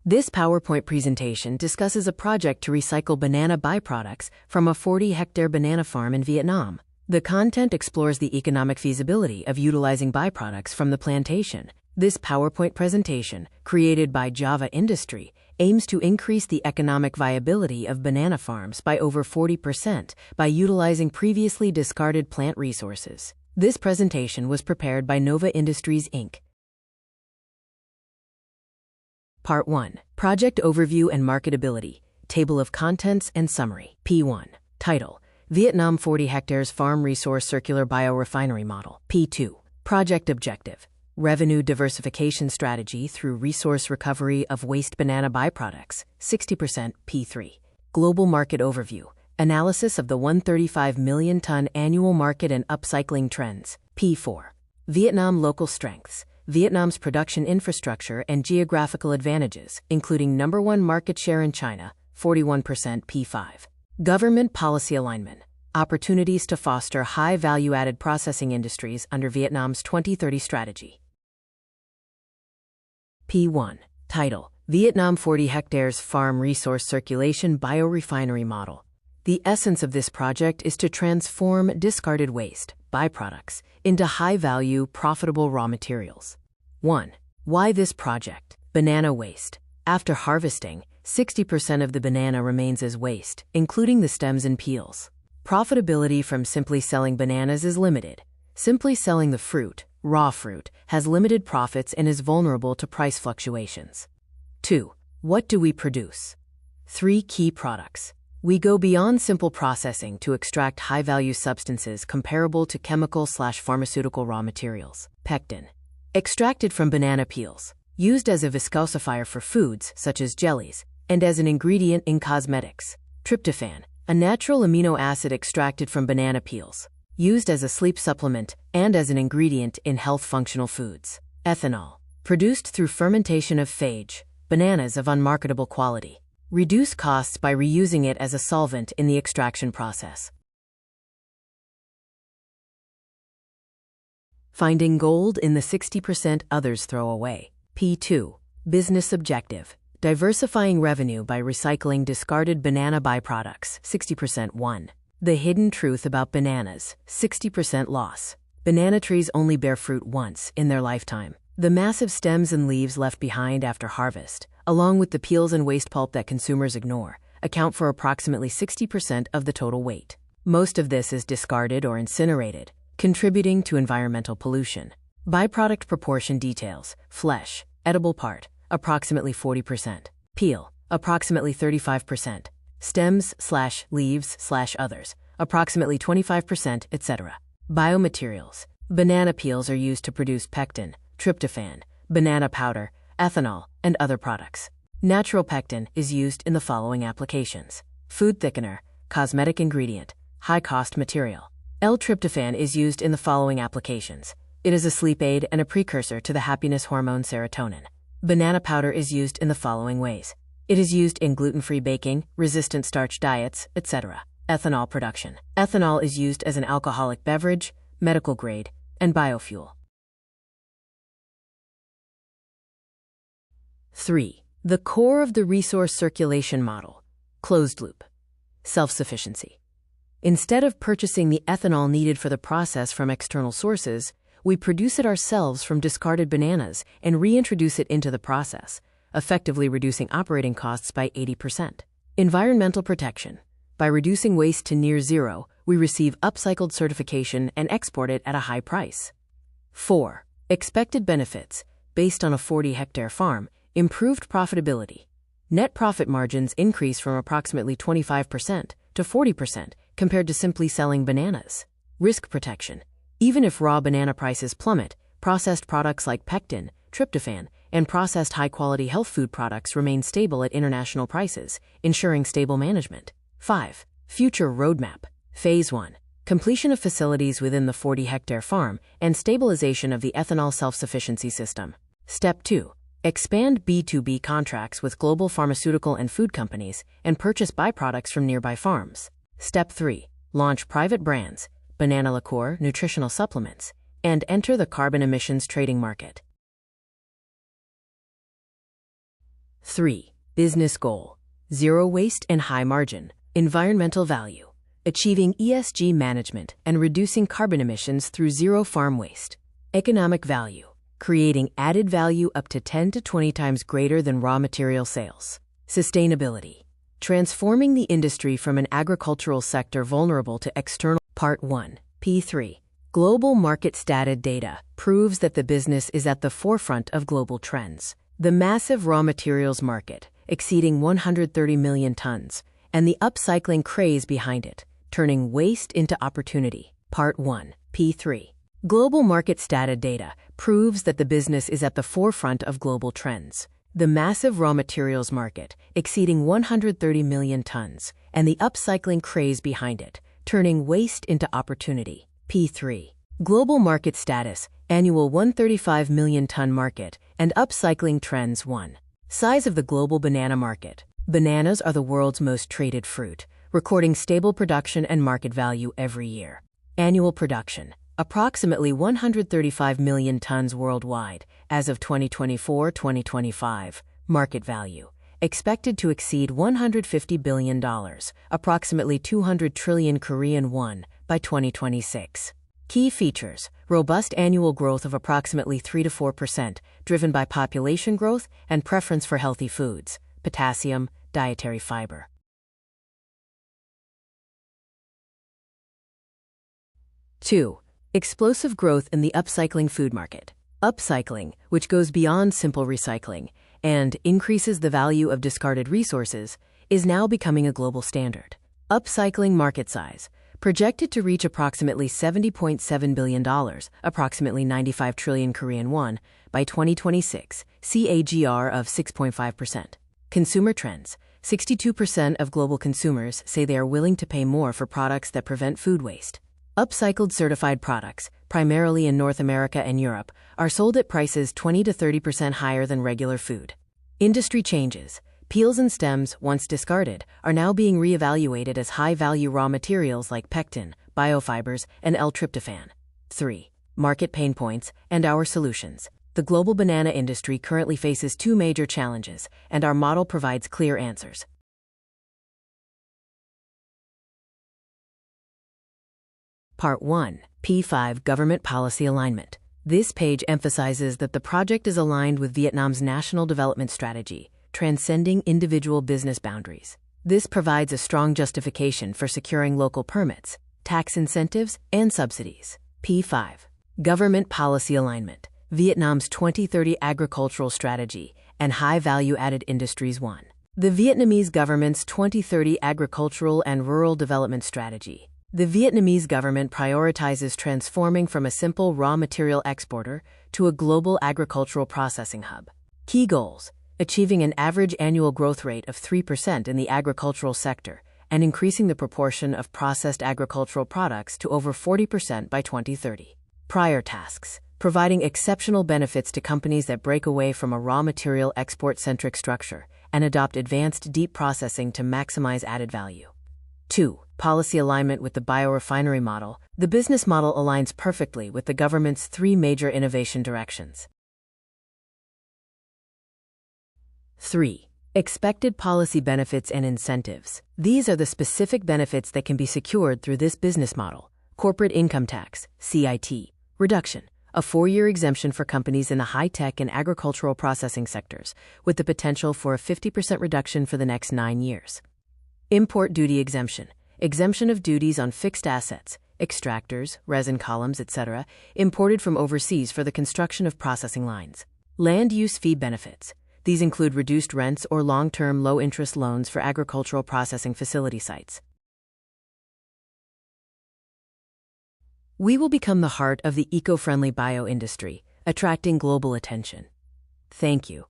This PowerPoint presentation discusses a project to recycle banana byproducts from a 40-hectare banana farm in Vietnam. The content explores the economic feasibility of utilizing byproducts from the plantation. This PowerPoint presentation, created by Java Industry, aims to increase the economic viability of banana farms by over 40% by utilizing previously discarded plant resources. This presentation was prepared by Nova Industries, Inc. Part 1. Project Overview and Marketability. Table of Contents and Summary. P1. Title: Vietnam 40 Hectares Farm Resource Circular Biorefinery Model. P2. Project Objective: Revenue Diversification Strategy through Resource Recovery of Waste Banana Byproducts, 60%. P3. Global Market Overview: Analysis of the 135 million ton annual market and upcycling trends. P4. Vietnam Local Strengths: Vietnam's production infrastructure and geographical advantages, including number 1 market share in China, 41%. P5. Government Policy Alignment: Opportunities to foster high value-added processing industries under Vietnam's 2030 strategy. P1. Title: Vietnam 40 Hectares Farm Resource Circulation Biorefinery Model. The essence of this project is to transform discarded waste, byproducts, into high-value, profitable raw materials. 1. Why this project? Banana waste. After harvesting, 60% of the banana remains as waste, including the stems and peels. Profitability from simply selling bananas is limited. Simply selling the fruit, raw fruit, has limited profits and is vulnerable to price fluctuations. 2. What do we produce? 3 key products. We go beyond simple processing to extract high-value substances comparable to chemical/pharmaceutical raw materials. Pectin. Extracted from banana peels. Used as a viscosifier for foods, such as jellies, and as an ingredient in cosmetics. Tryptophan, a natural amino acid extracted from banana peels. Used as a sleep supplement and as an ingredient in health functional foods. Ethanol. Produced through fermentation of phage, bananas of unmarketable quality. Reduce costs by reusing it as a solvent in the extraction process. Finding gold in the 60% others throw away. P2. Business Objective: Diversifying revenue by recycling discarded banana byproducts, 60%. 1. The hidden truth about bananas, 60% loss. Banana trees only bear fruit once in their lifetime. The massive stems and leaves left behind after harvest, along with the peels and waste pulp that consumers ignore, account for approximately 60% of the total weight. Most of this is discarded or incinerated, contributing to environmental pollution. Byproduct proportion details: flesh, edible part, approximately 40%. Peel, approximately 35%. Stems/leaves/others, approximately 25%, etc. Biomaterials: banana peels are used to produce pectin, tryptophan, banana powder, ethanol, and other products. Natural pectin is used in the following applications: food thickener, cosmetic ingredient, high-cost material. L-tryptophan is used in the following applications. It is a sleep aid and a precursor to the happiness hormone serotonin. Banana powder is used in the following ways. It is used in gluten-free baking, resistant starch diets, etc. Ethanol production. Ethanol is used as an alcoholic beverage, medical grade, and biofuel. 3. The core of the resource circulation model: closed loop. Self-sufficiency. Instead of purchasing the ethanol needed for the process from external sources, we produce it ourselves from discarded bananas and reintroduce it into the process, effectively reducing operating costs by 80%. Environmental protection. By reducing waste to near zero, we receive upcycled certification and export it at a high price. 4. Expected benefits. Based on a 40-hectare farm, improved profitability. Net profit margins increase from approximately 25% to 40% compared to simply selling bananas. Risk protection. Even if raw banana prices plummet, processed products like pectin, tryptophan, and processed high-quality health food products remain stable at international prices, ensuring stable management. 5. Future roadmap. Phase 1. Completion of facilities within the 40-hectare farm and stabilization of the ethanol self-sufficiency system. Step 2. Expand B2B contracts with global pharmaceutical and food companies and purchase byproducts from nearby farms. Step 3. Launch private brands, banana liqueur, nutritional supplements, and enter the carbon emissions trading market. 3. Business goal: zero waste and high margin. Environmental value: achieving ESG management and reducing carbon emissions through zero farm waste. Economic value: creating added value up to 10 to 20 times greater than raw material sales. Sustainability: transforming the industry from an agricultural sector vulnerable to external. Part 1, P3. Global market stated data proves that the business is at the forefront of global trends. The massive raw materials market, exceeding 130 million tons, and the upcycling craze behind it, turning waste into opportunity. Part 1, P3. Global market stated data proves that the business is at the forefront of global trends. The massive raw materials market, exceeding 130 million tons, and the upcycling craze behind it, turning waste into opportunity. P3. Global market status, annual 135 million ton market, and upcycling trends. 1. Size of the global banana market. Bananas are the world's most traded fruit, recording stable production and market value every year. Annual production: approximately 135 million tons worldwide as of 2024-2025. Market value: expected to exceed $150 billion, approximately 200 trillion Korean won, by 2026. Key features: robust annual growth of approximately 3 to 4%, driven by population growth and preference for healthy foods, potassium, dietary fiber. 2. Explosive growth in the upcycling food market. Upcycling, which goes beyond simple recycling and increases the value of discarded resources, is now becoming a global standard. Upcycling market size: projected to reach approximately $70.7 billion, approximately 95 trillion Korean won, by 2026, CAGR of 6.5%. Consumer trends: 62% of global consumers say they are willing to pay more for products that prevent food waste. Upcycled certified products, primarily in North America and Europe, are sold at prices 20 to 30% higher than regular food. Industry changes: peels and stems, once discarded, are now being reevaluated as high-value raw materials like pectin, biofibers, and L-tryptophan. 3. Market pain points and our solutions. The global banana industry currently faces two major challenges, and our model provides clear answers. Part 1, P5. Government policy alignment. This page emphasizes that the project is aligned with Vietnam's national development strategy, transcending individual business boundaries. This provides a strong justification for securing local permits, tax incentives, and subsidies. P5. Government policy alignment. Vietnam's 2030 agricultural strategy and high-value-added industries. 1. The Vietnamese government's 2030 agricultural and rural development strategy. The Vietnamese government prioritizes transforming from a simple raw material exporter to a global agricultural processing hub. Key goals: achieving an average annual growth rate of 3% in the agricultural sector and increasing the proportion of processed agricultural products to over 40% by 2030. Prior tasks: providing exceptional benefits to companies that break away from a raw material export-centric structure and adopt advanced deep processing to maximize added value. 2. Policy alignment with the biorefinery model. The business model aligns perfectly with the government's three major innovation directions. 3. Expected policy benefits and incentives. These are the specific benefits that can be secured through this business model. Corporate income tax, CIT, reduction. A 4-year exemption for companies in the high-tech and agricultural processing sectors, with the potential for a 50% reduction for the next 9 years. Import duty exemption. Exemption of duties on fixed assets, extractors, resin columns, etc., imported from overseas for the construction of processing lines. Land use fee benefits. These include reduced rents or long-term low-interest loans for agricultural processing facility sites. We will become the heart of the eco-friendly bio industry, attracting global attention. Thank you.